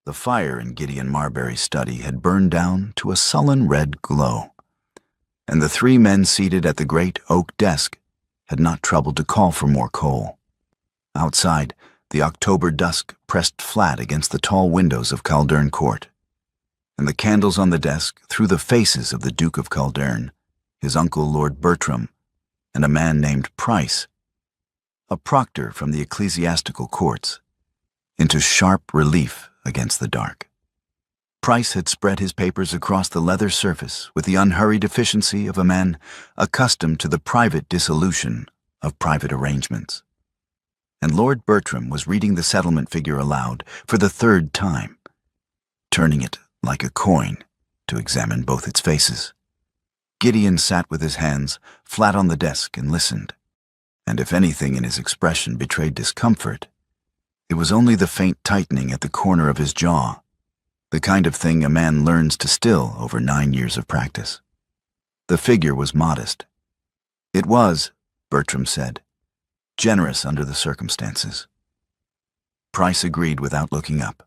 The fire in Gideon Marbury's study had burned down to a sullen red glow, and the three men seated at the great oak desk had not troubled to call for more coal. Outside, the October dusk pressed flat against the tall windows of Caldern Court, and the candles on the desk threw the faces of the Duke of Caldern, his uncle Lord Bertram, and a man named Price, a proctor from the ecclesiastical courts, into sharp relief against the dark. Price had spread his papers across the leather surface with the unhurried efficiency of a man accustomed to the private dissolution of private arrangements. And Lord Bertram was reading the settlement figure aloud for the third time, turning it like a coin to examine both its faces. Gideon sat with his hands flat on the desk and listened, and if anything in his expression betrayed discomfort, it was only the faint tightening at the corner of his jaw, the kind of thing a man learns to still over 9 years of practice. The figure was modest. It was, Bertram said, generous under the circumstances. Price agreed without looking up.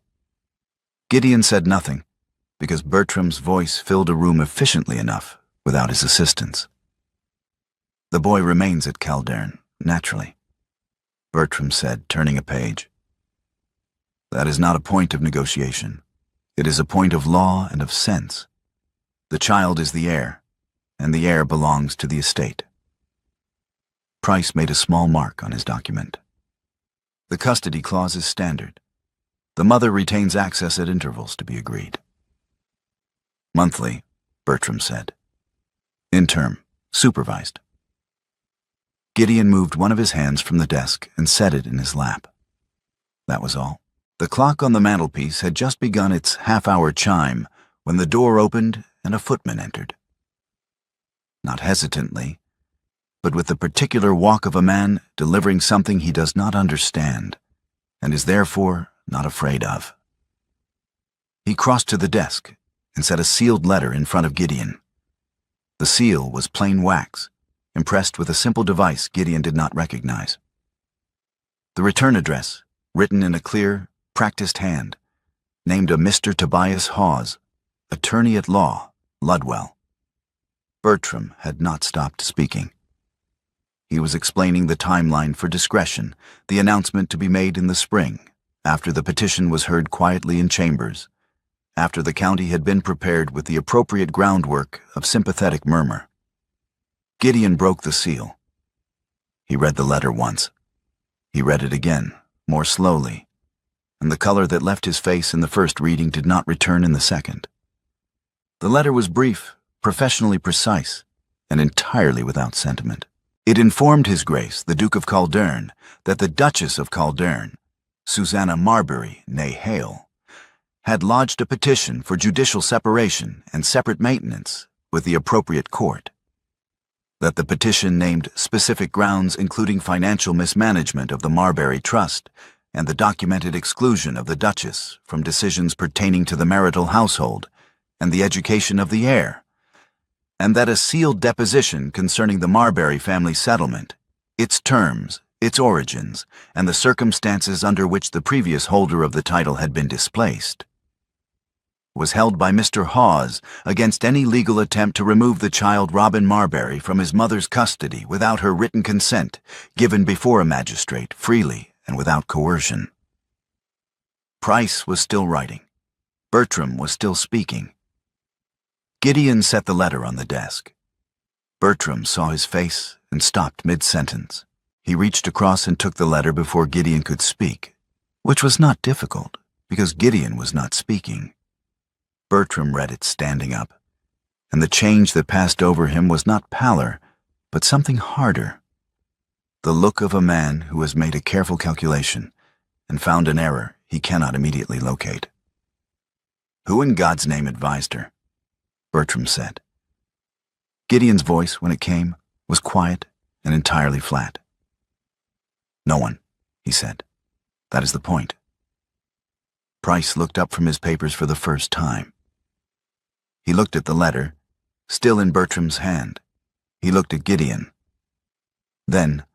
Gideon said nothing, because Bertram's voice filled a room efficiently enough without his assistance. The boy remains at Caldern, naturally, Bertram said, turning a page. That is not a point of negotiation. It is a point of law and of sense. The child is the heir, and the heir belongs to the estate. Price made a small mark on his document. The custody clause is standard. The mother retains access at intervals to be agreed. Monthly, Bertram said. Interim, supervised. Gideon moved one of his hands from the desk and set it in his lap. That was all. The clock on the mantelpiece had just begun its half-hour chime when the door opened and a footman entered. Not hesitantly, but with the particular walk of a man delivering something he does not understand and is therefore not afraid of. He crossed to the desk and set a sealed letter in front of Gideon. The seal was plain wax, impressed with a simple device Gideon did not recognize. The return address, written in a clear, practiced hand, named a Mr. Tobias Hawes, attorney at law, Ludwell. Bertram had not stopped speaking. He was explaining the timeline for discretion, the announcement to be made in the spring, after the petition was heard quietly in chambers, after the county had been prepared with the appropriate groundwork of sympathetic murmur. Gideon broke the seal. He read the letter once. He read it again, more slowly, and the color that left his face in the first reading did not return in the second. The letter was brief, professionally precise, and entirely without sentiment. It informed His Grace, the Duke of Caldern, that the Duchess of Caldern, Susanna Marbury, née Hale, had lodged a petition for judicial separation and separate maintenance with the appropriate court. That the petition named specific grounds including financial mismanagement of the Marbury Trust and the documented exclusion of the Duchess from decisions pertaining to the marital household and the education of the heir, and that a sealed deposition concerning the Marbury family settlement, its terms, its origins, and the circumstances under which the previous holder of the title had been displaced, was held by Mr. Hawes against any legal attempt to remove the child Robin Marbury from his mother's custody without her written consent, given before a magistrate, freely and without coercion. Price was still writing. Bertram was still speaking. Gideon set the letter on the desk. Bertram saw his face and stopped mid-sentence. He reached across and took the letter before Gideon could speak, which was not difficult, because Gideon was not speaking. Bertram read it standing up, and the change that passed over him was not pallor, but something harder. The look of a man who has made a careful calculation and found an error he cannot immediately locate. Who in God's name advised her? Bertram said. Gideon's voice, when it came, was quiet and entirely flat. No one, he said. That is the point. Price looked up from his papers for the first time. He looked at the letter, still in Bertram's hand. He looked at Gideon. Then,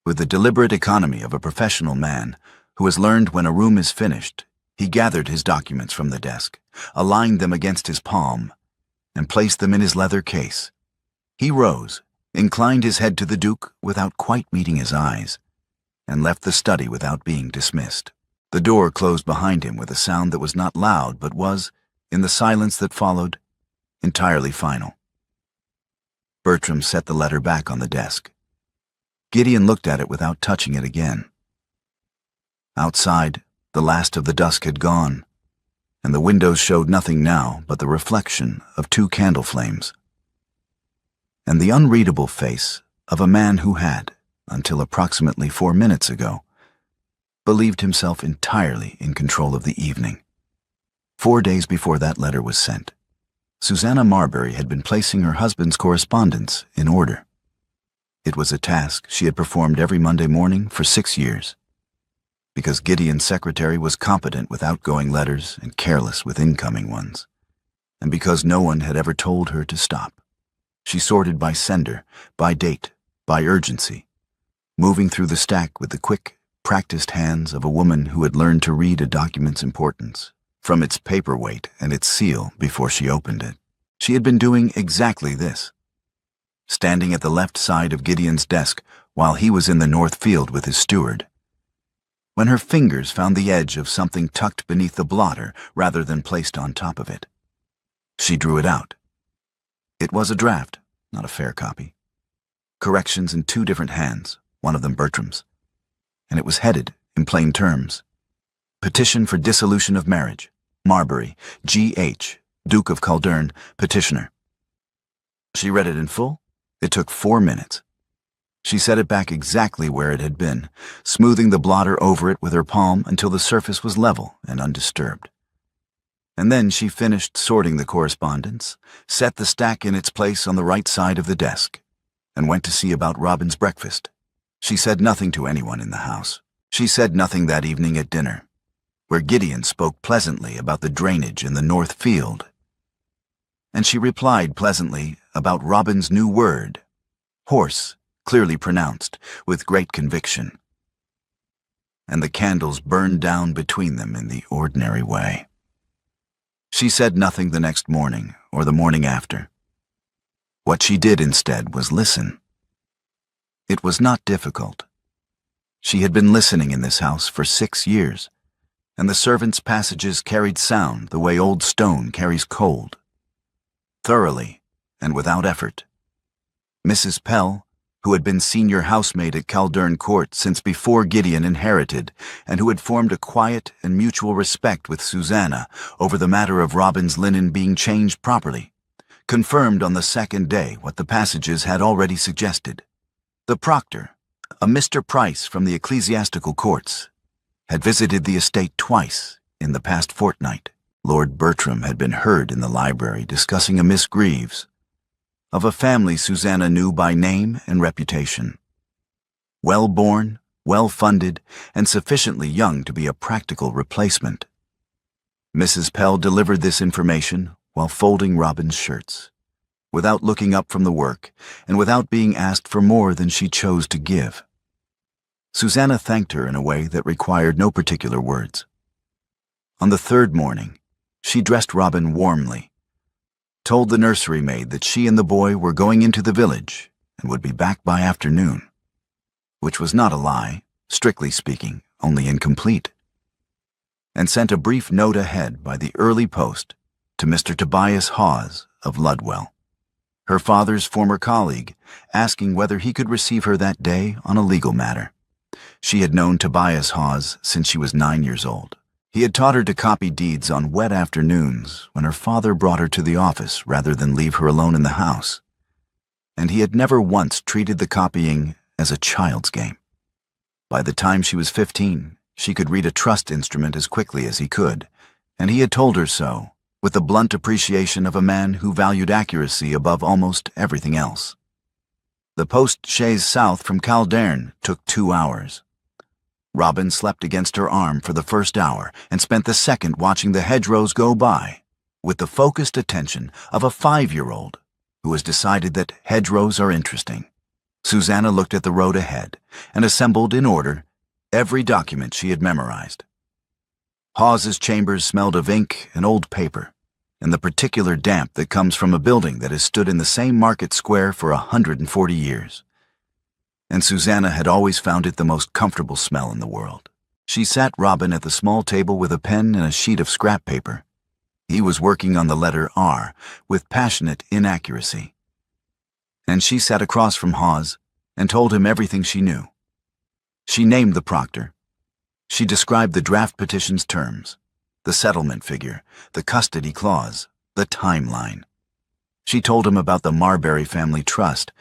with the deliberate economy of a professional man who has learned when a room is finished, He gathered his documents from the desk, aligned them against his palm, and placed them in his leather case. He rose, inclined his head to the Duke without quite meeting his eyes, and left the study without being dismissed. The door closed behind him with a sound that was not loud but was, in the silence that followed, entirely final. Bertram set the letter back on the desk. Gideon looked at it without touching it again. Outside, the last of the dusk had gone, and the windows showed nothing now but the reflection of 2 candle flames, and the unreadable face of a man who had, until approximately 4 minutes ago, believed himself entirely in control of the evening. 4 days before that letter was sent, Susanna Marbury had been placing her husband's correspondence in order. It was a task she had performed every Monday morning for 6 years. Because Gideon's secretary was competent with outgoing letters and careless with incoming ones, and because no one had ever told her to stop. She sorted by sender, by date, by urgency, moving through the stack with the quick, practiced hands of a woman who had learned to read a document's importance from its paperweight and its seal before she opened it. She had been doing exactly this, standing at the left side of Gideon's desk while he was in the north field with his steward, when her fingers found the edge of something tucked beneath the blotter rather than placed on top of it. She drew it out. It was a draft, not a fair copy. Corrections in 2 different hands, one of them Bertram's, and it was headed, in plain terms, Petition for Dissolution of Marriage, Marbury, G.H., Duke of Caldern, Petitioner. She read it in full. It took 4 minutes. She set it back exactly where it had been, smoothing the blotter over it with her palm until the surface was level and undisturbed. And then she finished sorting the correspondence, set the stack in its place on the right side of the desk, and went to see about Robin's breakfast. She said nothing to anyone in the house. She said nothing that evening at dinner, where Gideon spoke pleasantly about the drainage in the north field. And she replied pleasantly about Robin's new word, horse, clearly pronounced, with great conviction. And the candles burned down between them in the ordinary way. She said nothing the next morning or the morning after. What she did instead was listen. It was not difficult. She had been listening in this house for 6 years, and the servants' passages carried sound the way old stone carries cold. Thoroughly and without effort. Mrs. Pell, who had been senior housemaid at Caldern Court since before Gideon inherited, and who had formed a quiet and mutual respect with Susanna over the matter of Robin's linen being changed properly, confirmed on the 2nd day what the passages had already suggested. The proctor, a Mr. Price from the ecclesiastical courts, had visited the estate twice in the past fortnight. Lord Bertram had been heard in the library discussing a Miss Greaves, of a family Susanna knew by name and reputation. Well-born, well-funded, and sufficiently young to be a practical replacement. Mrs. Pell delivered this information while folding Robin's shirts, without looking up from the work and without being asked for more than she chose to give. Susanna thanked her in a way that required no particular words. On the 3rd morning, she dressed Robin warmly, told the nursery maid that she and the boy were going into the village and would be back by afternoon, which was not a lie, strictly speaking, only incomplete, and sent a brief note ahead by the early post to Mr. Tobias Hawes of Ludwell, her father's former colleague, asking whether he could receive her that day on a legal matter. She had known Tobias Hawes since she was 9 years old. He had taught her to copy deeds on wet afternoons when her father brought her to the office rather than leave her alone in the house, and he had never once treated the copying as a child's game. By the time she was 15, she could read a trust instrument as quickly as he could, and he had told her so, with the blunt appreciation of a man who valued accuracy above almost everything else. The post-chaise south from Caldern took 2 hours. Robin slept against her arm for the first hour and spent the second watching the hedgerows go by, with the focused attention of a 5-year-old who has decided that hedgerows are interesting. Susanna looked at the road ahead and assembled in order every document she had memorized. Hawes's chambers smelled of ink and old paper, and the particular damp that comes from a building that has stood in the same market square for 140 years. And Susanna had always found it the most comfortable smell in the world. She sat Robin at the small table with a pen and a sheet of scrap paper. He was working on the letter R with passionate inaccuracy. And she sat across from Hawes and told him everything she knew. She named the proctor. She described the draft petition's terms, the settlement figure, the custody clause, the timeline. She told him about the Marbury Family Trust,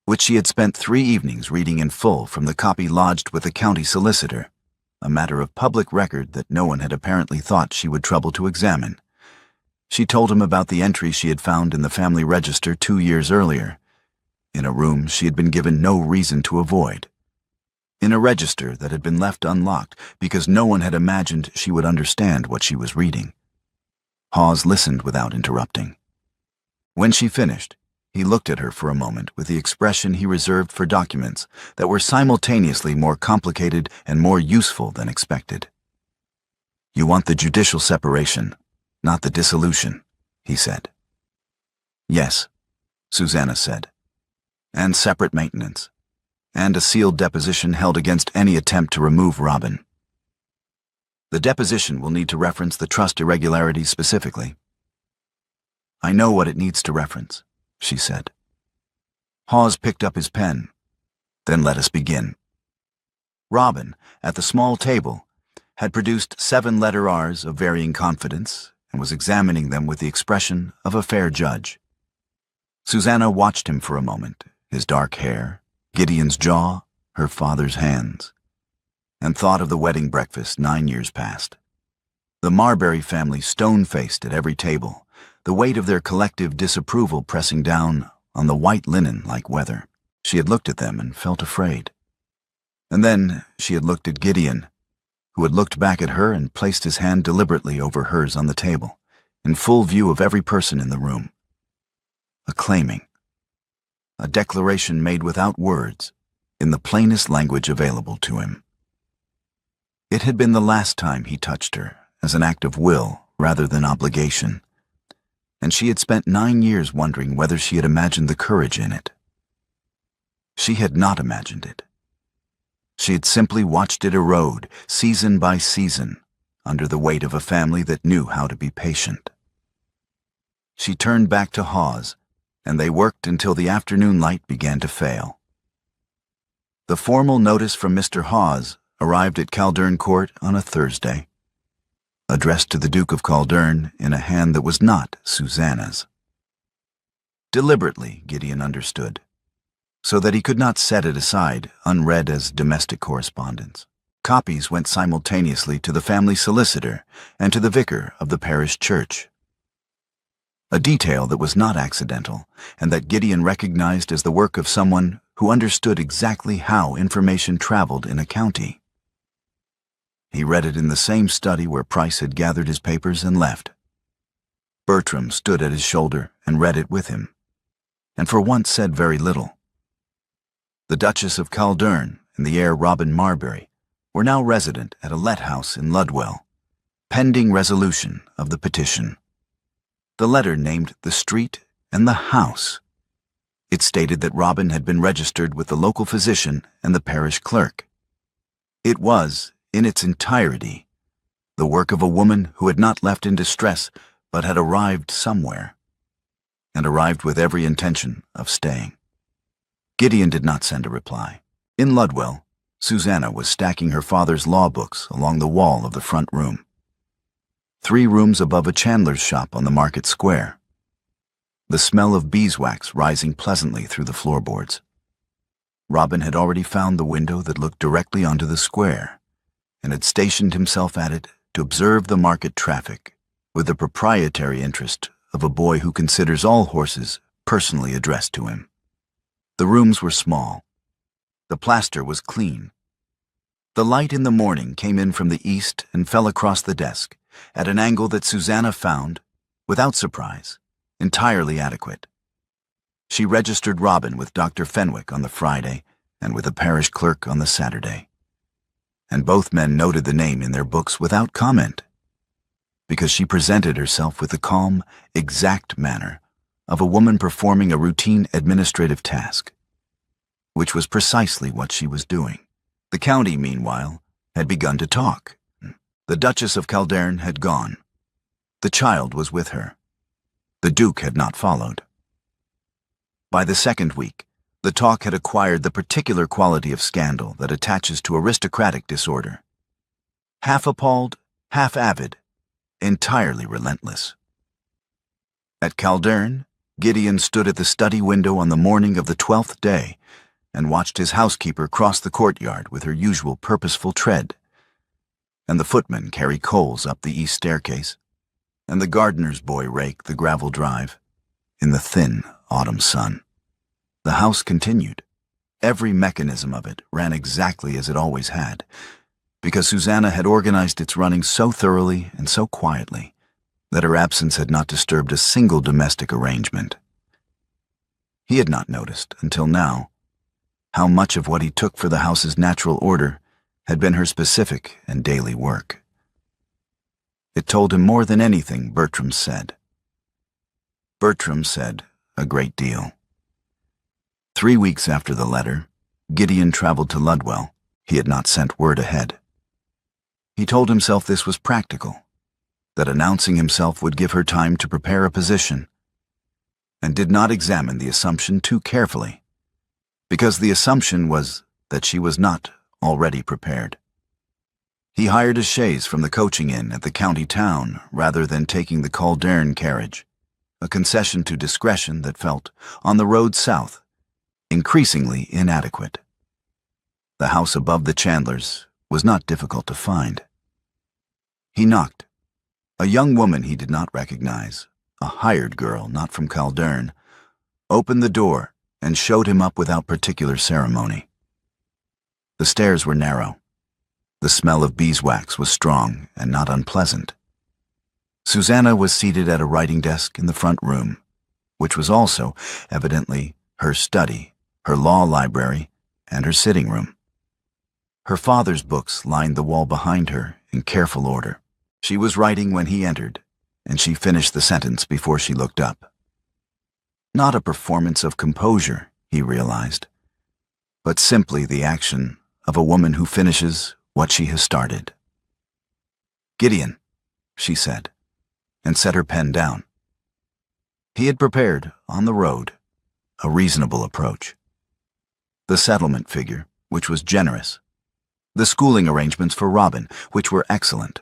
which she had spent 3 evenings reading in full from the copy lodged with the county solicitor, a matter of public record that no one had apparently thought she would trouble to examine. She told him about the entry she had found in the family register 2 years earlier, in a room she had been given no reason to avoid, in a register that had been left unlocked because no one had imagined she would understand what she was reading. Hawes listened without interrupting. When she finished, he looked at her for a moment with the expression he reserved for documents that were simultaneously more complicated and more useful than expected. "You want the judicial separation, not the dissolution," he said. "Yes," Susanna said, "and separate maintenance, and a sealed deposition held against any attempt to remove Robin. The deposition will need to reference the trust irregularities specifically." "I know what it needs to reference," she said. Hawes picked up his pen. "Then let us begin." Robin, at the small table, had produced 7 letter R's of varying confidence and was examining them with the expression of a fair judge. Susanna watched him for a moment, his dark hair, Gideon's jaw, her father's hands, and thought of the wedding breakfast 9 years past. The Marbury family stone-faced at every table, the weight of their collective disapproval pressing down on the white linen like weather. She had looked at them and felt afraid. And then she had looked at Gideon, who had looked back at her and placed his hand deliberately over hers on the table, in full view of every person in the room. A claiming. A declaration made without words, in the plainest language available to him. It had been the last time he touched her, as an act of will rather than obligation, and she had spent 9 years wondering whether she had imagined the courage in it. She had not imagined it. She had simply watched it erode, season by season, under the weight of a family that knew how to be patient. She turned back to Hawes, and they worked until the afternoon light began to fail. The formal notice from Mr. Hawes arrived at Caldern Court on a Thursday, addressed to the Duke of Caldern in a hand that was not Susanna's. Deliberately, Gideon understood, so that he could not set it aside unread as domestic correspondence. Copies went simultaneously to the family solicitor and to the vicar of the parish church. A detail that was not accidental, and that Gideon recognized as the work of someone who understood exactly how information traveled in a county. He read it in the same study where Price had gathered his papers and left. Bertram stood at his shoulder and read it with him, and for once said very little. The Duchess of Caldern and the heir Robin Marbury were now resident at a let house in Ludwell, pending resolution of the petition. The letter named the street and the house. It stated that Robin had been registered with the local physician and the parish clerk. It was, in its entirety, the work of a woman who had not left in distress but had arrived somewhere, and arrived with every intention of staying. Gideon did not send a reply. In Ludwell, Susanna was stacking her father's law books along the wall of the front room, 3 rooms above a chandler's shop on the market square, the smell of beeswax rising pleasantly through the floorboards. Robin had already found the window that looked directly onto the square, and had stationed himself at it to observe the market traffic with the proprietary interest of a boy who considers all horses personally addressed to him. The rooms were small. The plaster was clean. The light in the morning came in from the east and fell across the desk at an angle that Susanna found, without surprise, entirely adequate. She registered Robin with Dr. Fenwick on the Friday and with the parish clerk on the Saturday. and both men noted the name in their books without comment, because she presented herself with the calm, exact manner of a woman performing a routine administrative task, which was precisely what she was doing. The county, meanwhile, had begun to talk. The Duchess of Caldern had gone. The child was with her. The Duke had not followed. By the second week, the talk had acquired the particular quality of scandal that attaches to aristocratic disorder. Half appalled, half avid, entirely relentless. At Caldern, Gideon stood at the study window on the morning of the 12th day and watched his housekeeper cross the courtyard with her usual purposeful tread, and the footman carry coals up the east staircase, and the gardener's boy rake the gravel drive in the thin autumn sun. The house continued. Every mechanism of it ran exactly as it always had, because Susanna had organized its running so thoroughly and so quietly that her absence had not disturbed a single domestic arrangement. He had not noticed, until now, how much of what he took for the house's natural order had been her specific and daily work. It told him more than anything Bertram said. Bertram said a great deal. 3 weeks after the letter, Gideon traveled to Ludwell. He had not sent word ahead. He told himself this was practical, that announcing himself would give her time to prepare a position, and did not examine the assumption too carefully, because the assumption was that she was not already prepared. He hired a chaise from the coaching inn at the county town rather than taking the Caldern carriage, a concession to discretion that felt, on the road south, increasingly inadequate. The house above the Chandlers was not difficult to find. He knocked. A young woman he did not recognize, a hired girl not from Caldern, opened the door and showed him up without particular ceremony. The stairs were narrow. The smell of beeswax was strong and not unpleasant. Susanna was seated at a writing desk in the front room, which was also, evidently, her study, her law library, and her sitting room. Her father's books lined the wall behind her in careful order. She was writing when he entered, and she finished the sentence before she looked up. Not a performance of composure, he realized, but simply the action of a woman who finishes what she has started. "Gideon," she said, and set her pen down. He had prepared, on the road, a reasonable approach. The settlement figure, which was generous. The schooling arrangements for Robin, which were excellent.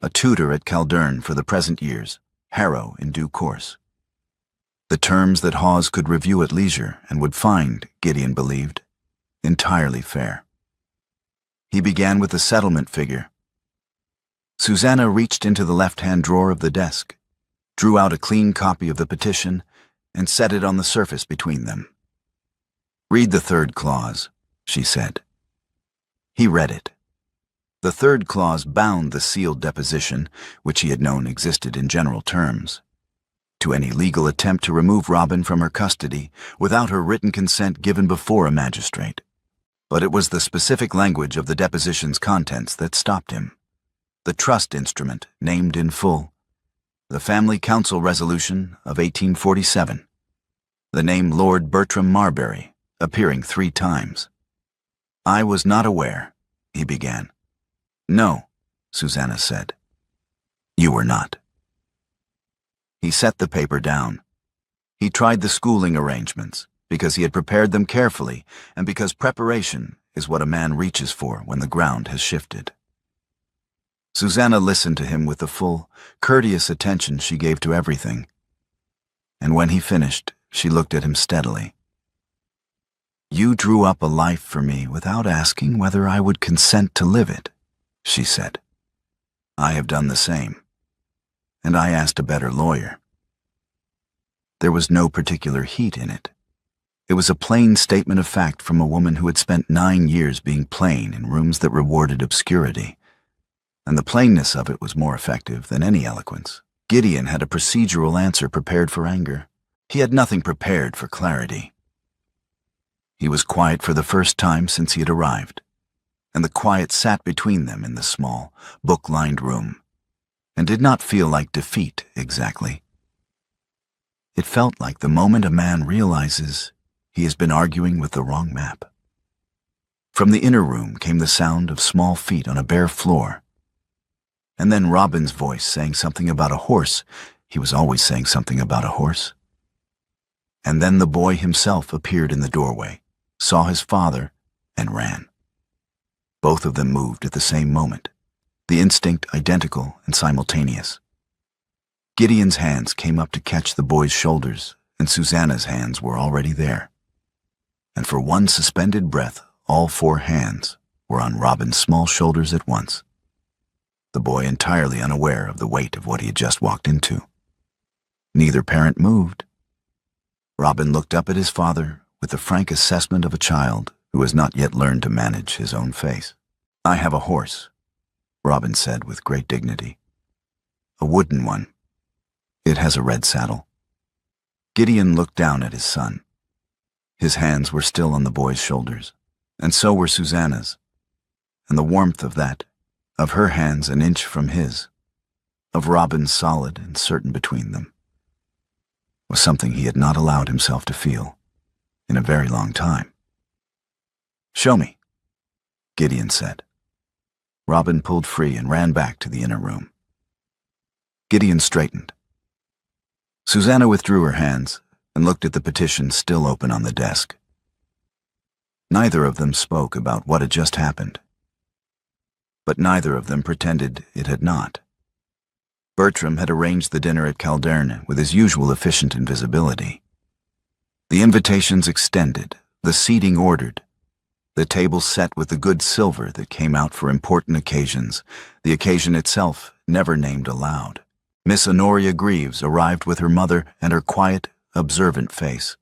A tutor at Caldern for the present years, Harrow in due course. The terms that Hawes could review at leisure and would find, Gideon believed, entirely fair. He began with the settlement figure. Susanna reached into the left-hand drawer of the desk, drew out a clean copy of the petition, and set it on the surface between them. "Read the third clause," she said. He read it. The third clause bound the sealed deposition, which he had known existed in general terms, to any legal attempt to remove Robin from her custody without her written consent given before a magistrate. But it was the specific language of the deposition's contents that stopped him. The trust instrument, named in full, the Family Council Resolution of 1847, the name Lord Bertram Marbury, appearing 3 times. "I was not aware," he began. "No," Susanna said. "You were not." He set the paper down. He tried the schooling arrangements, because he had prepared them carefully and because preparation is what a man reaches for when the ground has shifted. Susanna listened to him with the full, courteous attention she gave to everything, and when he finished, she looked at him steadily. "You drew up a life for me without asking whether I would consent to live it," she said. "I have done the same, and I asked a better lawyer." There was no particular heat in it. It was a plain statement of fact from a woman who had spent 9 years being plain in rooms that rewarded obscurity, and the plainness of it was more effective than any eloquence. Gideon had a procedural answer prepared for anger. He had nothing prepared for clarity. He was quiet for the first time since he had arrived. and the quiet sat between them in the small, book-lined room, and did not feel like defeat exactly. It felt like the moment a man realizes he has been arguing with the wrong map. From the inner room came the sound of small feet on a bare floor, and then Robin's voice saying something about a horse. He was always saying something about a horse. And then the boy himself appeared in the doorway, saw his father, and ran. Both of them moved at the same moment, the instinct identical and simultaneous. Gideon's hands came up to catch the boy's shoulders, and Susanna's hands were already there. And for one suspended breath, all four hands were on Robin's small shoulders at once, the boy entirely unaware of the weight of what he had just walked into. Neither parent moved. Robin looked up at his father with the frank assessment of a child who has not yet learned to manage his own face. "I have a horse," Robin said with great dignity. "A wooden one. It has a red saddle." Gideon looked down at his son. His hands were still on the boy's shoulders, and so were Susanna's, and the warmth of that, of her hands an inch from his, of Robin's solid and certain between them, was something he had not allowed himself to feel in a very long time. "Show me," Gideon said. Robin pulled free and ran back to the inner room. Gideon straightened. Susanna withdrew her hands and looked at the petition still open on the desk. Neither of them spoke about what had just happened, but neither of them pretended it had not. Bertram had arranged the dinner at Calderne with his usual efficient invisibility. The invitations extended, the seating ordered, the table set with the good silver that came out for important occasions, the occasion itself never named aloud. Miss Honoria Greaves arrived with her mother and her quiet, observant face,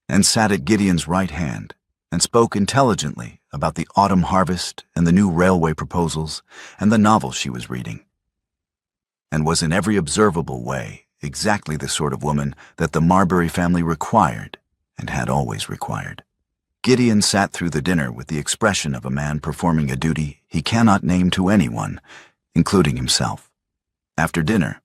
and sat at Gideon's right hand, and spoke intelligently about the autumn harvest and the new railway proposals and the novel she was reading, and was in every observable way exactly the sort of woman that the Marbury family required and had always required. Gideon sat through the dinner with the expression of a man performing a duty he cannot name to anyone, including himself. After dinner,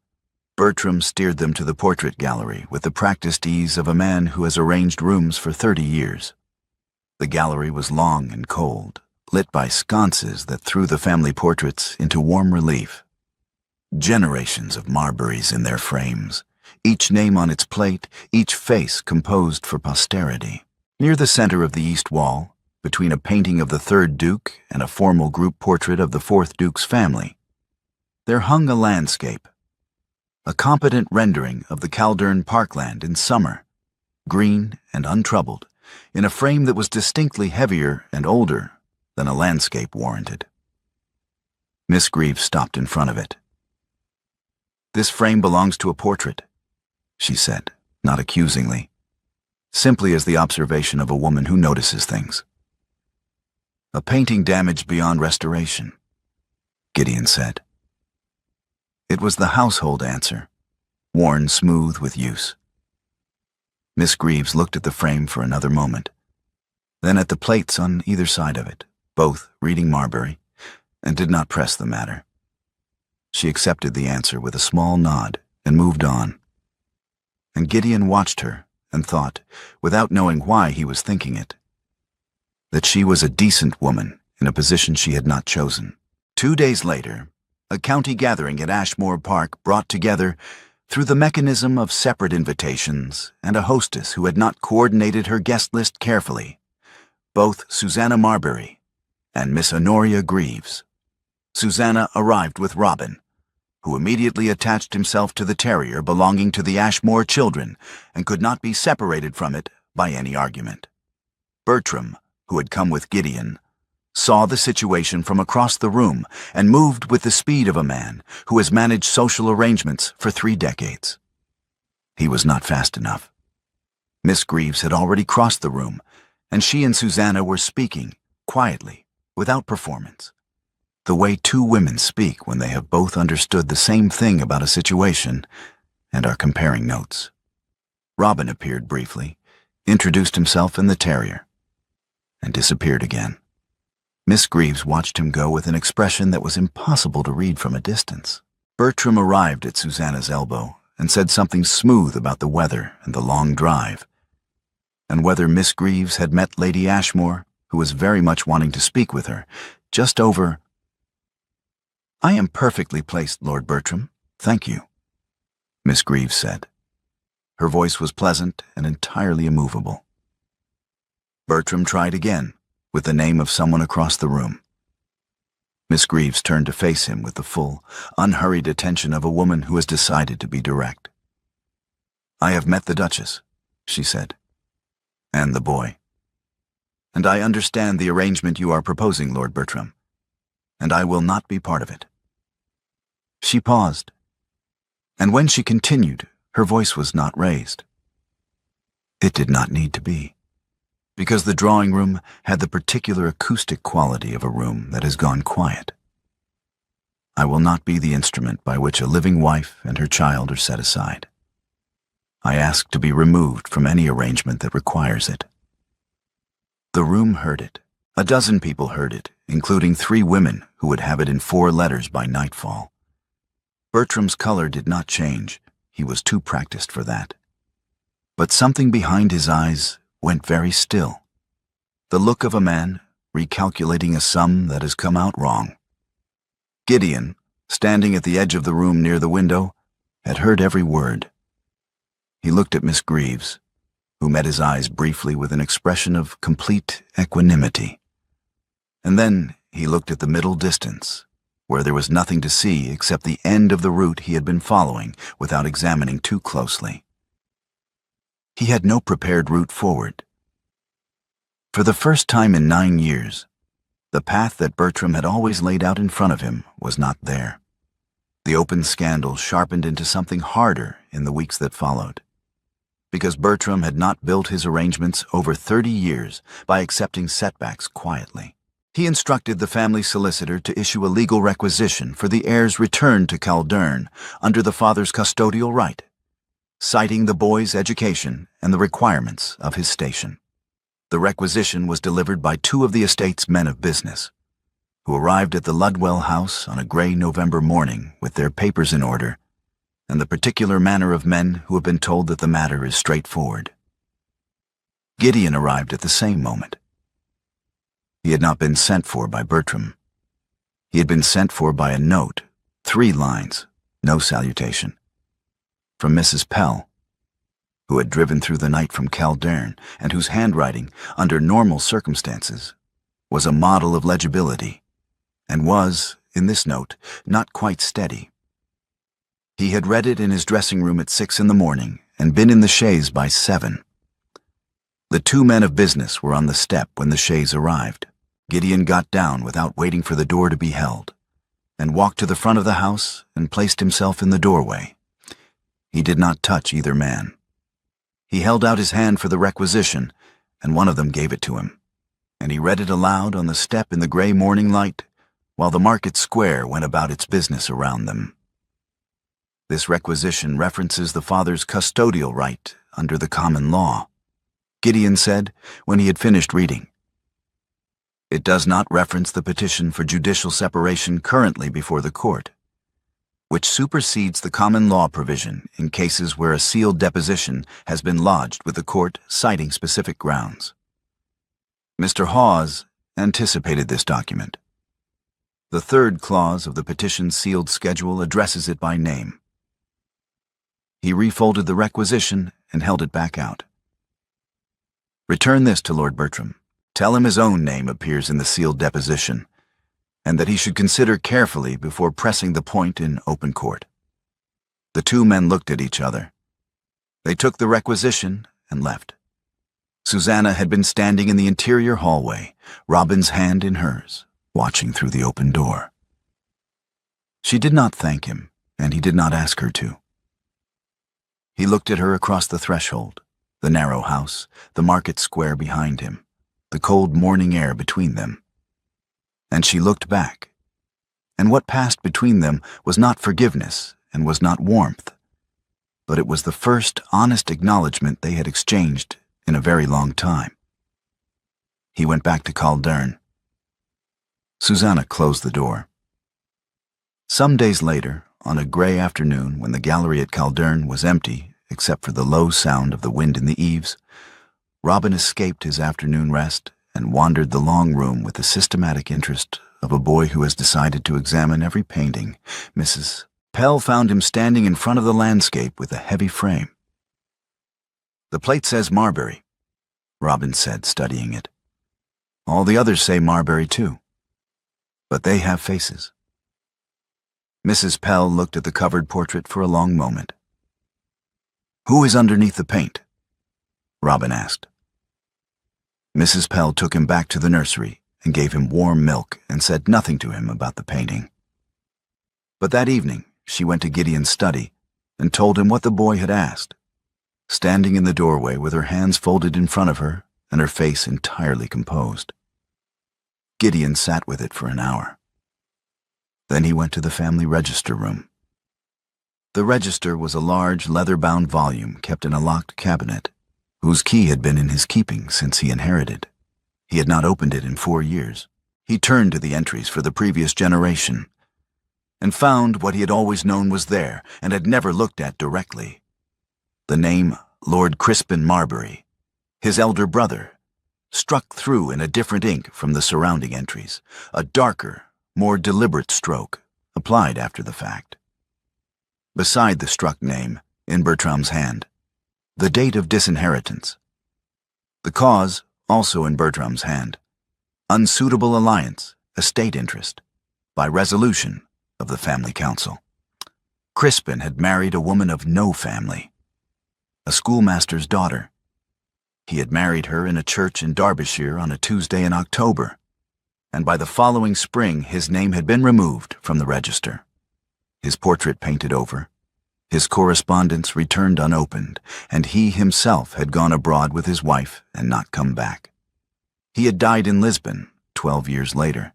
Bertram steered them to the portrait gallery with the practiced ease of a man who has arranged rooms for 30 years. The gallery was long and cold, lit by sconces that threw the family portraits into warm relief. Generations of Marburys in their frames, each name on its plate, each face composed for posterity. Near the center of the east wall, between a painting of the 3rd Duke and a formal group portrait of the 4th Duke's family, there hung a landscape, a competent rendering of the Calderne parkland in summer, green and untroubled, in a frame that was distinctly heavier and older than a landscape warranted. Miss Greaves stopped in front of it. "This frame belongs to a portrait," she said, not accusingly, simply as the observation of a woman who notices things. "A painting damaged beyond restoration," Gideon said. It was the household answer, worn smooth with use. Miss Greaves looked at the frame for another moment, then at the plates on either side of it, both reading Marbury, and did not press the matter. She accepted the answer with a small nod and moved on. And Gideon watched her and thought, without knowing why he was thinking it, that she was a decent woman in a position she had not chosen. 2 days later, a county gathering at Ashmore Park brought together, through the mechanism of separate invitations and a hostess who had not coordinated her guest list carefully, both Susanna Marbury and Miss Honoria Greaves. Susanna arrived with Robin, who immediately attached himself to the terrier belonging to the Ashmore children and could not be separated from it by any argument. Bertram, who had come with Gideon, saw the situation from across the room and moved with the speed of a man who has managed social arrangements for 3 decades. He was not fast enough. Miss Greaves had already crossed the room, and she and Susanna were speaking, quietly, without performance, the way 2 women speak when they have both understood the same thing about a situation and are comparing notes. Robin appeared briefly, introduced himself and the terrier, and disappeared again. Miss Greaves watched him go with an expression that was impossible to read from a distance. Bertram arrived at Susanna's elbow and said something smooth about the weather and the long drive, and whether Miss Greaves had met Lady Ashmore, who was very much wanting to speak with her, just over. "I am perfectly placed, Lord Bertram, thank you," Miss Greaves said. Her voice was pleasant and entirely immovable. Bertram tried again, with the name of someone across the room. Miss Greaves turned to face him with the full, unhurried attention of a woman who has decided to be direct. "I have met the Duchess," she said, "and the boy. And I understand the arrangement you are proposing, Lord Bertram, and I will not be part of it." She paused, and when she continued, her voice was not raised. It did not need to be, because the drawing room had the particular acoustic quality of a room that has gone quiet. I will not be the instrument by which a living wife and her child are set aside. I ask to be removed from any arrangement that requires it. The room heard it. A dozen people heard it, including 3 women who would have it in 4 letters by nightfall. Bertram's color did not change. He was too practiced for that. But something behind his eyes went very still. The look of a man recalculating a sum that has come out wrong. Gideon, standing at the edge of the room near the window, had heard every word. He looked at Miss Greaves, who met his eyes briefly with an expression of complete equanimity. And then he looked at the middle distance, where there was nothing to see except the end of the route he had been following without examining too closely. He had no prepared route forward. For the first time in 9 years, the path that Bertram had always laid out in front of him was not there. The open scandal sharpened into something harder in the weeks that followed, because Bertram had not built his arrangements over 30 years by accepting setbacks quietly. He instructed the family solicitor to issue a legal requisition for the heir's return to Caldern under the father's custodial right, citing the boy's education and the requirements of his station. The requisition was delivered by 2 of the estate's men of business, who arrived at the Ludwell house on a gray November morning with their papers in order, and the particular manner of men who have been told that the matter is straightforward. Gideon arrived at the same moment. He had not been sent for by Bertram. He had been sent for by a note, 3 lines, no salutation, from Mrs. Pell, who had driven through the night from Caldern and whose handwriting, under normal circumstances, was a model of legibility, and was, in this note, not quite steady. He had read it in his dressing room at 6 in the morning and been in the chaise by 7. The 2 men of business were on the step when the chaise arrived. Gideon got down without waiting for the door to be held, and walked to the front of the house and placed himself in the doorway. He did not touch either man. He held out his hand for the requisition, and one of them gave it to him, and he read it aloud on the step in the gray morning light, while the market square went about its business around them. This requisition references the father's custodial right under the common law, Gideon said when he had finished reading. It does not reference the petition for judicial separation currently before the court, which supersedes the common law provision in cases where a sealed deposition has been lodged with the court citing specific grounds. Mr. Hawes anticipated this document. The 3rd clause of the petition's sealed schedule addresses it by name. He refolded the requisition and held it back out. "Return this to Lord Bertram. Tell him his own name appears in the sealed deposition, and that he should consider carefully before pressing the point in open court." The 2 men looked at each other. They took the requisition and left. Susanna had been standing in the interior hallway, Robin's hand in hers, watching through the open door. She did not thank him, and he did not ask her to. He looked at her across the threshold, the narrow house, the market square behind him, the cold morning air between them. And she looked back, and what passed between them was not forgiveness and was not warmth, but it was the first honest acknowledgment they had exchanged in a very long time. He went back to Caldern. Susanna closed the door. Some days later, on a gray afternoon when the gallery at Caldern was empty except for the low sound of the wind in the eaves, Robin escaped his afternoon rest and wandered the long room with the systematic interest of a boy who has decided to examine every painting. Mrs. Pell found him standing in front of the landscape with a heavy frame. "The plate says Marbury," Robin said, studying it. "All the others say Marbury too. But they have faces." Mrs. Pell looked at the covered portrait for a long moment. "Who is underneath the paint?" Robin asked. Mrs. Pell took him back to the nursery and gave him warm milk and said nothing to him about the painting. But that evening, she went to Gideon's study and told him what the boy had asked, standing in the doorway with her hands folded in front of her and her face entirely composed. Gideon sat with it for an hour. Then he went to the family register room. The register was a large leather-bound volume kept in a locked cabinet, whose key had been in his keeping since he inherited. He had not opened it in 4 years. He turned to the entries for the previous generation and found what he had always known was there and had never looked at directly. The name Lord Crispin Marbury, his elder brother, struck through in a different ink from the surrounding entries, a darker, more deliberate stroke, applied after the fact. Beside the struck name, in Bertram's hand, the date of disinheritance. The cause, also in Bertram's hand, unsuitable alliance, estate interest, by resolution of the family council. Crispin had married a woman of no family, a schoolmaster's daughter. He had married her in a church in Derbyshire on a Tuesday in October, and by the following spring his name had been removed from the register, his portrait painted over, his correspondence returned unopened, and he himself had gone abroad with his wife and not come back. He had died in Lisbon 12 years later,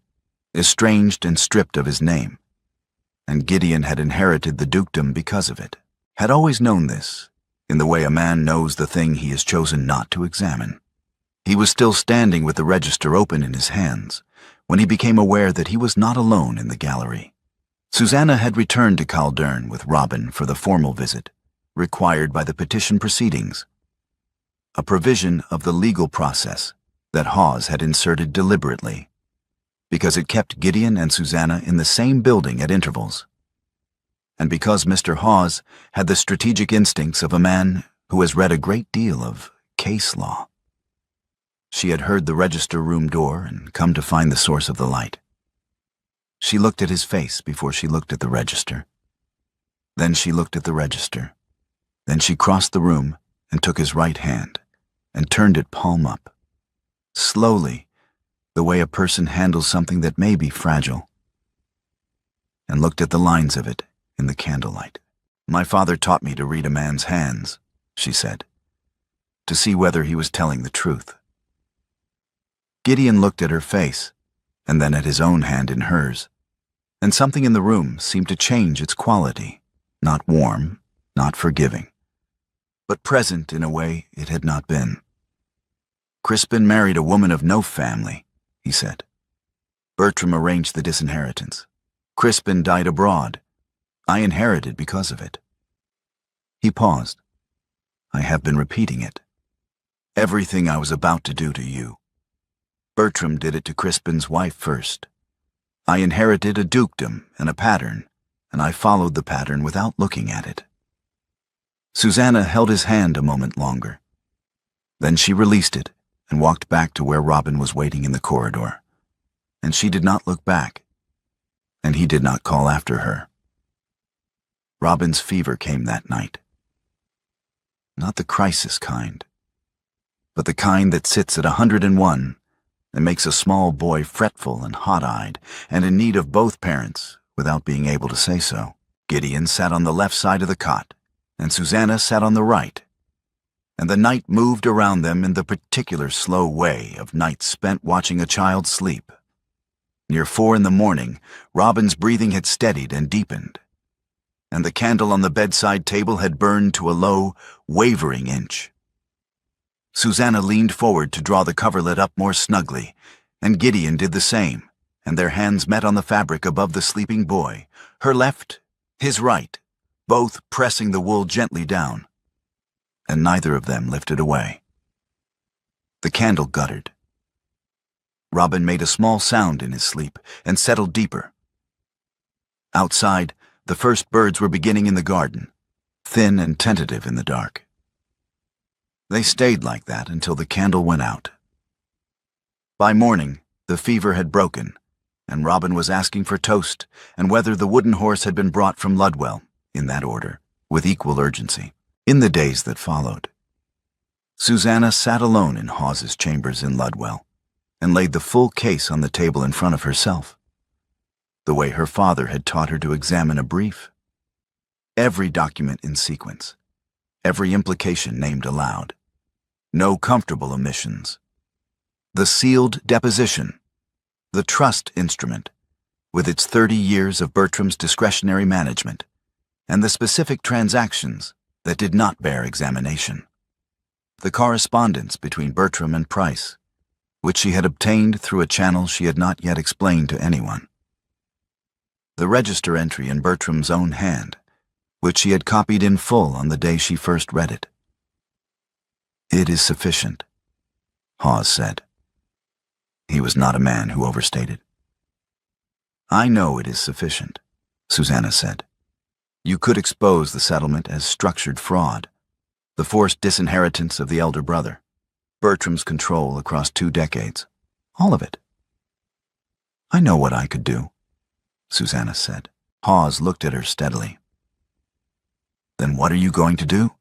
estranged and stripped of his name, and Gideon had inherited the dukedom because of it, had always known this, in the way a man knows the thing he has chosen not to examine. He was still standing with the register open in his hands when he became aware that he was not alone in the gallery. Susanna had returned to Caldern with Robin for the formal visit, required by the petition proceedings, a provision of the legal process that Hawes had inserted deliberately, because it kept Gideon and Susanna in the same building at intervals, and because Mr. Hawes had the strategic instincts of a man who has read a great deal of case law. She had heard the register room door and come to find the source of the light. She looked at his face before she looked at the register. Then she looked at the register. Then she crossed the room and took his right hand and turned it palm up, slowly, the way a person handles something that may be fragile, and looked at the lines of it in the candlelight. "My father taught me to read a man's hands," she said, "to see whether he was telling the truth." Gideon looked at her face, and then at his own hand in hers, and something in the room seemed to change its quality, not warm, not forgiving, but present in a way it had not been. "Crispin married a woman of no family," he said. "Bertram arranged the disinheritance. Crispin died abroad. I inherited because of it." He paused. "I have been repeating it. Everything I was about to do to you. Bertram did it to Crispin's wife first. I inherited a dukedom and a pattern, and I followed the pattern without looking at it." Susanna held his hand a moment longer. Then she released it and walked back to where Robin was waiting in the corridor, and she did not look back, and he did not call after her. Robin's fever came that night. Not the crisis kind, but the kind that sits at 101 and makes a small boy fretful and hot-eyed and in need of both parents without being able to say so. Gideon sat on the left side of the cot, and Susanna sat on the right, and the night moved around them in the particular slow way of nights spent watching a child sleep. Near 4 in the morning, Robin's breathing had steadied and deepened, and the candle on the bedside table had burned to a low, wavering inch. Susanna leaned forward to draw the coverlet up more snugly, and Gideon did the same, and their hands met on the fabric above the sleeping boy, her left, his right, both pressing the wool gently down, and neither of them lifted away. The candle guttered. Robin made a small sound in his sleep and settled deeper. Outside, the first birds were beginning in the garden, thin and tentative in the dark. They stayed like that until the candle went out. By morning, the fever had broken, and Robin was asking for toast and whether the wooden horse had been brought from Ludwell, in that order, with equal urgency. In the days that followed, Susanna sat alone in Hawes's chambers in Ludwell and laid the full case on the table in front of herself, the way her father had taught her to examine a brief. Every document in sequence, every implication named aloud, no comfortable omissions. The sealed deposition, the trust instrument, with its 30 years of Bertram's discretionary management, and the specific transactions that did not bear examination. The correspondence between Bertram and Price, which she had obtained through a channel she had not yet explained to anyone. The register entry in Bertram's own hand, which she had copied in full on the day she first read it. "It is sufficient," Hawes said. He was not a man who overstated. "I know it is sufficient," Susanna said. "You could expose the settlement as structured fraud, the forced disinheritance of the elder brother, Bertram's control across 2 decades, all of it." "I know what I could do," Susanna said. Hawes looked at her steadily. "Then what are you going to do?"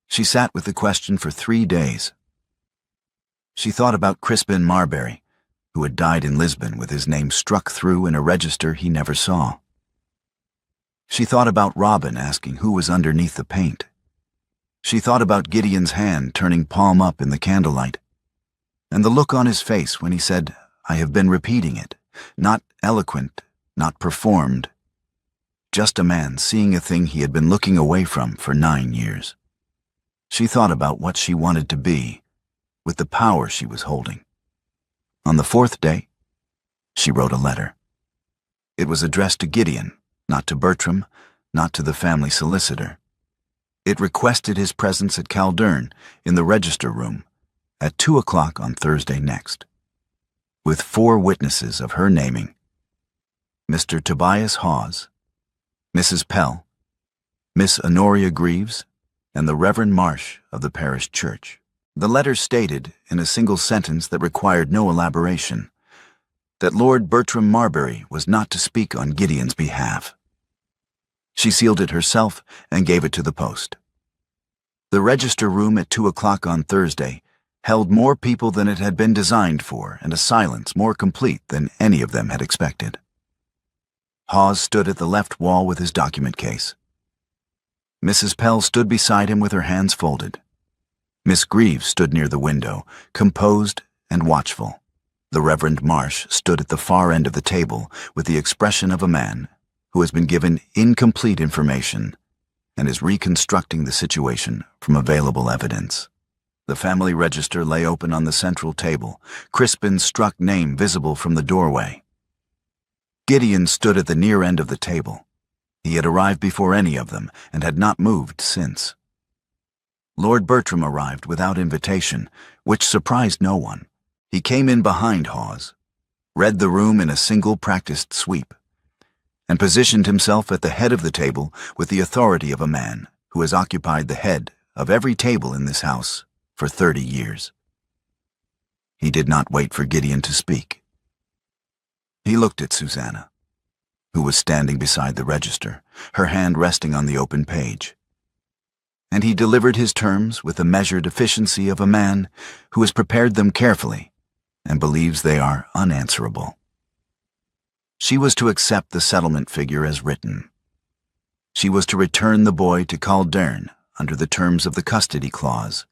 She sat with the question for 3 days. She thought about Crispin Marbury, who had died in Lisbon with his name struck through in a register he never saw. She thought about Robin asking who was underneath the paint. She thought about Gideon's hand turning palm up in the candlelight, and the look on his face when he said, "I have been repeating it, not eloquent, not performed, just a man seeing a thing he had been looking away from for 9 years. She thought about what she wanted to be, with the power she was holding. On the 4th day, she wrote a letter. It was addressed to Gideon, not to Bertram, not to the family solicitor. It requested his presence at Caldern in the register room at 2 o'clock on Thursday next, with 4 witnesses of her naming: Mr. Tobias Hawes, Mrs. Pell, Miss Honoria Greaves, and the Reverend Marsh of the parish church. The letter stated, in a single sentence that required no elaboration, that Lord Bertram Marbury was not to speak on Gideon's behalf. She sealed it herself and gave it to the post. The register room at 2 o'clock on Thursday held more people than it had been designed for, and a silence more complete than any of them had expected. Hawes stood at the left wall with his document case. Mrs. Pell stood beside him with her hands folded. Miss Greaves stood near the window, composed and watchful. The Reverend Marsh stood at the far end of the table with the expression of a man who has been given incomplete information and is reconstructing the situation from available evidence. The family register lay open on the central table, Crispin's struck name visible from the doorway. Gideon stood at the near end of the table. He had arrived before any of them and had not moved since. Lord Bertram arrived without invitation, which surprised no one. He came in behind Hawes, read the room in a single practiced sweep, and positioned himself at the head of the table with the authority of a man who has occupied the head of every table in this house for 30 years. He did not wait for Gideon to speak. He looked at Susanna, who was standing beside the register, her hand resting on the open page. And he delivered his terms with the measured efficiency of a man who has prepared them carefully and believes they are unanswerable. She was to accept the settlement figure as written. She was to return the boy to Caldern under the terms of the custody clause.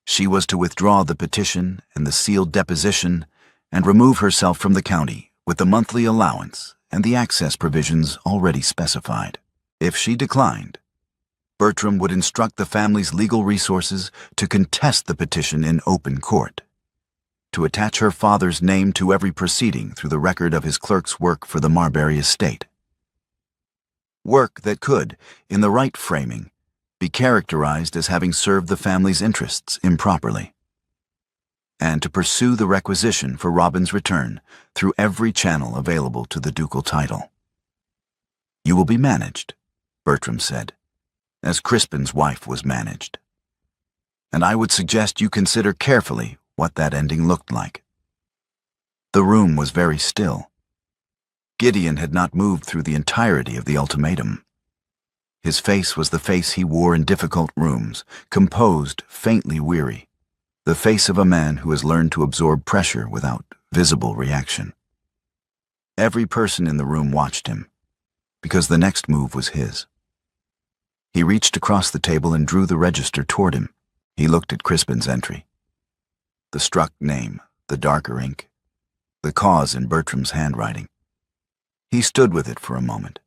She was to withdraw the petition and the sealed deposition and remove herself from the county with the monthly allowance and the access provisions already specified. If she declined, Bertram would instruct the family's legal resources to contest the petition in open court, to attach her father's name to every proceeding through the record of his clerk's work for the Marbury estate. Work that could, in the right framing, be characterized as having served the family's interests improperly, and to pursue the requisition for Robin's return through every channel available to the ducal title. "You will be managed," Bertram said, "as Crispin's wife was managed. And I would suggest you consider carefully what that ending looked like." The room was very still. Gideon had not moved through the entirety of the ultimatum. His face was the face he wore in difficult rooms, composed, faintly weary, the face of a man who has learned to absorb pressure without visible reaction. Every person in the room watched him, because the next move was his. He reached across the table and drew the register toward him. He looked at Crispin's entry. The struck name, the darker ink, the cause in Bertram's handwriting. He stood with it for a moment.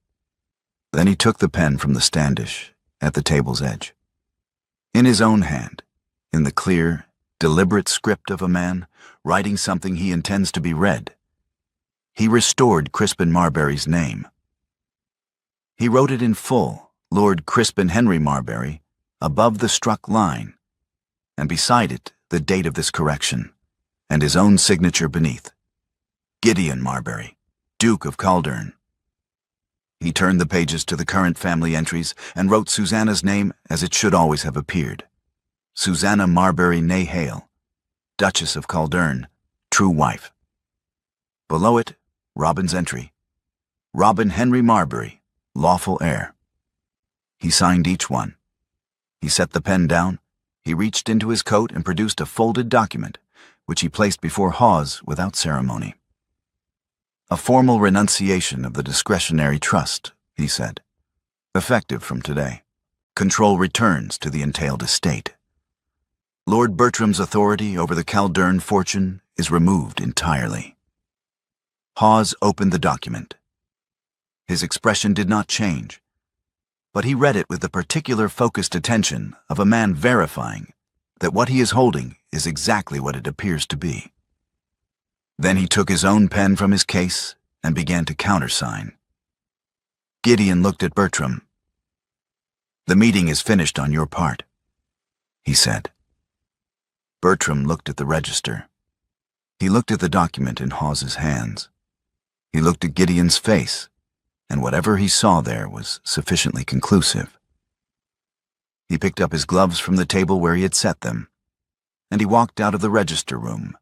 Then he took the pen from the standish at the table's edge. In his own hand, in the clear, deliberate script of a man writing something he intends to be read, he restored Crispin Marbury's name. He wrote it in full, Lord Crispin Henry Marbury, above the struck line, and beside it the date of this correction, and his own signature beneath. Gideon Marbury, Duke of Caldern. He turned the pages to the current family entries and wrote Susanna's name as it should always have appeared. Susanna Marbury née Hale, Duchess of Caldern, true wife. Below it, Robin's entry. Robin Henry Marbury, lawful heir. He signed each one. He set the pen down. He reached into his coat and produced a folded document, which he placed before Hawes without ceremony. "A formal renunciation of the discretionary trust," he said. "Effective from today. Control returns to the entailed estate. Lord Bertram's authority over the Caldern fortune is removed entirely." Hawes opened the document. His expression did not change, but he read it with the particular focused attention of a man verifying that what he is holding is exactly what it appears to be. Then he took his own pen from his case and began to countersign. Gideon looked at Bertram. "The meeting is finished on your part," he said. Bertram looked at the register. He looked at the document in Hawes's hands. He looked at Gideon's face, and whatever he saw there was sufficiently conclusive. He picked up his gloves from the table where he had set them, and he walked out of the register room,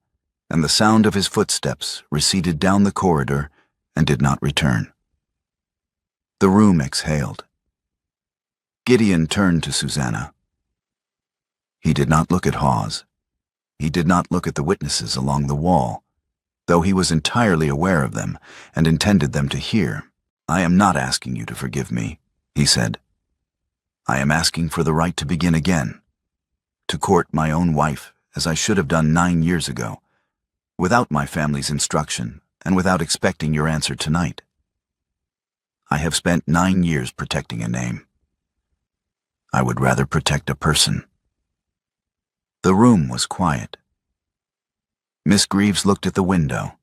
and the sound of his footsteps receded down the corridor and did not return. The room exhaled. Gideon turned to Susanna. He did not look at Hawes. He did not look at the witnesses along the wall, though he was entirely aware of them and intended them to hear. "I am not asking you to forgive me," he said. "I am asking for the right to begin again, to court my own wife as I should have done 9 years ago, without my family's instruction and without expecting your answer tonight. I have spent 9 years protecting a name. I would rather protect a person." The room was quiet. Miss Greaves looked at the window.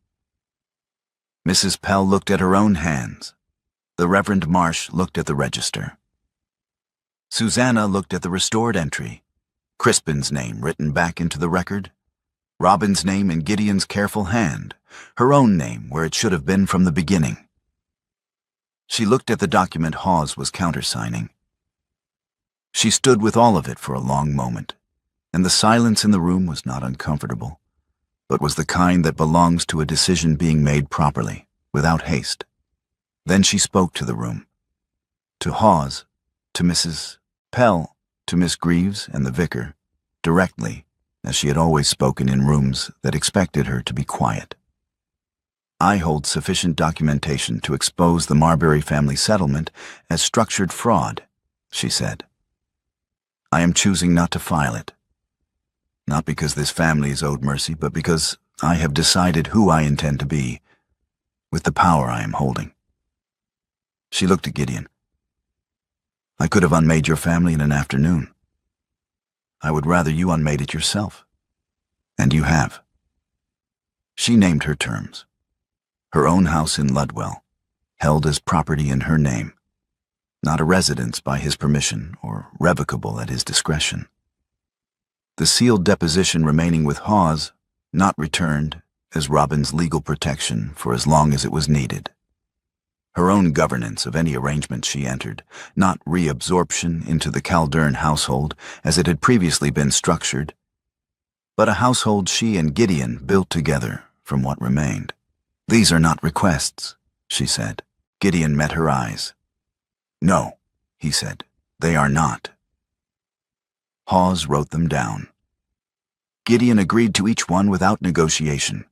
Mrs. Pell looked at her own hands. The Reverend Marsh looked at the register. Susanna looked at the restored entry, Crispin's name written back into the record, Robin's name in Gideon's careful hand, her own name where it should have been from the beginning. She looked at the document Hawes was countersigning. She stood with all of it for a long moment, and the silence in the room was not uncomfortable, but was the kind that belongs to a decision being made properly, without haste. Then she spoke to the room, to Hawes, to Mrs. Pell, to Miss Greaves and the vicar, directly, as she had always spoken in rooms that expected her to be quiet. "I hold sufficient documentation to expose the Marbury family settlement as structured fraud," she said. "I am choosing not to file it. Not because this family is owed mercy, but because I have decided who I intend to be, with the power I am holding." She looked at Gideon. "I could have unmade your family in an afternoon. I would rather you unmade it yourself. And you have. She named her terms. Her own house in Ludwell, held as property in her name, not a residence by his permission or revocable at his discretion. The sealed deposition remaining with Hawes, not returned, as Robin's legal protection for as long as it was needed. Her own governance of any arrangement she entered, not reabsorption into the Caldern household as it had previously been structured, but a household she and Gideon built together from what remained. "These are not requests," she said. Gideon met her eyes. "No," he said, "they are not." Hawes wrote them down. Gideon agreed to each one without negotiation,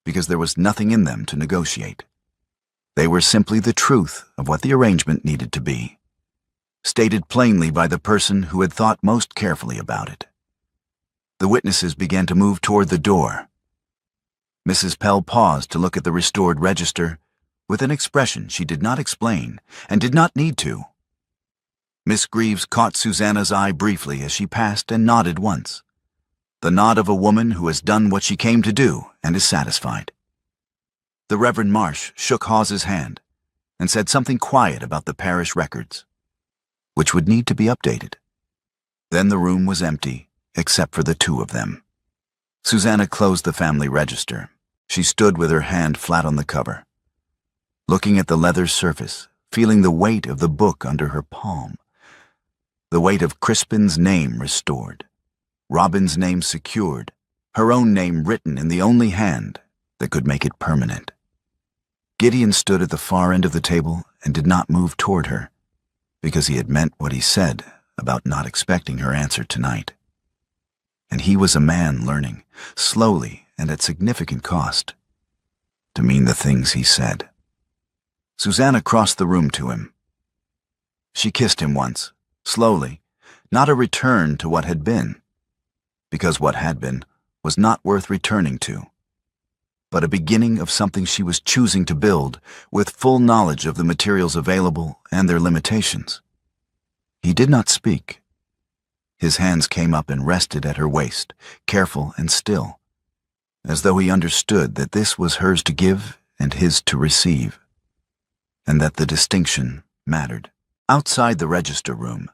because there was nothing in them to negotiate. They were simply the truth of what the arrangement needed to be, stated plainly by the person who had thought most carefully about it. The witnesses began to move toward the door. Mrs. Pell paused to look at the restored register with an expression she did not explain and did not need to. Miss Greaves caught Susanna's eye briefly as she passed and nodded once. The nod of a woman who has done what she came to do and is satisfied. The Reverend Marsh shook Hawes's hand and said something quiet about the parish records, which would need to be updated. Then the room was empty, except for the two of them. Susanna closed the family register. She stood with her hand flat on the cover, looking at the leather surface, feeling the weight of the book under her palm, the weight of Crispin's name restored, Robin's name secured, her own name written in the only hand that could make it permanent. Gideon stood at the far end of the table and did not move toward her, because he had meant what he said about not expecting her answer tonight. And he was a man learning, slowly and at significant cost, to mean the things he said. Susanna crossed the room to him. She kissed him once, slowly, not a return to what had been, because what had been was not worth returning to, but a beginning of something she was choosing to build with full knowledge of the materials available and their limitations. He did not speak. His hands came up and rested at her waist, careful and still, as though he understood that this was hers to give and his to receive, and that the distinction mattered. Outside the register room,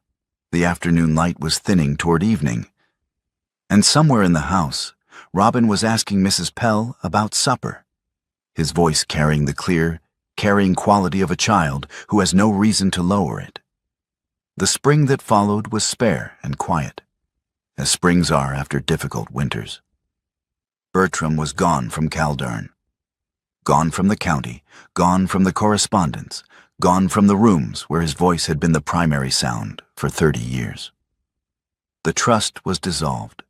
the afternoon light was thinning toward evening, and somewhere in the house, Robin was asking Mrs. Pell about supper, his voice carrying the clear, carrying quality of a child who has no reason to lower it. The spring that followed was spare and quiet, as springs are after difficult winters. Bertram was gone from Caldern, gone from the county, gone from the correspondence, gone from the rooms where his voice had been the primary sound for 30 years. The trust was dissolved,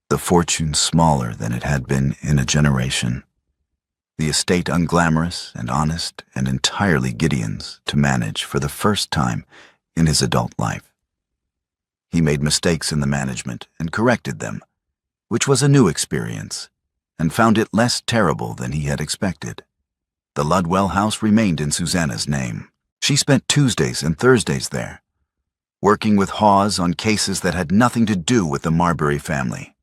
the fortune smaller than it had been in a generation, the estate unglamorous and honest and entirely Gideon's to manage for the first time in his adult life. He made mistakes in the management and corrected them, which was a new experience, and found it less terrible than he had expected. The Ludwell house remained in Susanna's name. She spent Tuesdays and Thursdays there, working with Hawes on cases that had nothing to do with the Marbury family.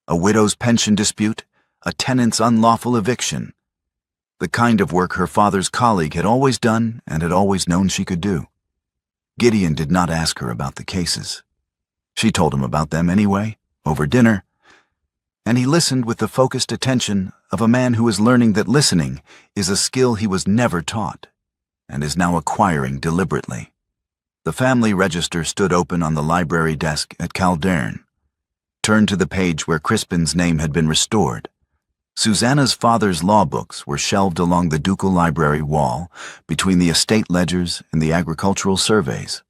A widow's pension dispute, a tenant's unlawful eviction, the kind of work her father's colleague had always done and had always known she could do. Gideon did not ask her about the cases. She told him about them anyway, over dinner, and he listened with the focused attention of a man who is learning that listening is a skill he was never taught and is now acquiring deliberately. The family register stood open on the library desk at Caldern. Turned to the page where Crispin's name had been restored. Susanna's father's law books were shelved along the ducal library wall between the estate ledgers and the agricultural surveys.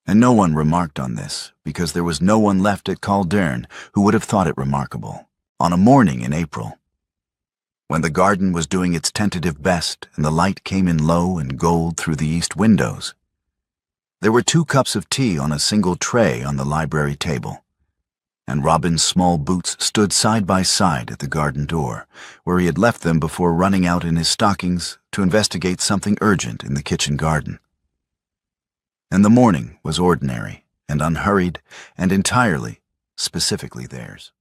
And no one remarked on this because there was no one left at Caldern who would have thought it remarkable on a morning in April, when the garden was doing its tentative best and the light came in low and gold through the east windows. There were 2 cups of tea on a single tray on the library table, and Robin's small boots stood side by side at the garden door, where he had left them before running out in his stockings to investigate something urgent in the kitchen garden. And the morning was ordinary and unhurried and entirely, specifically theirs.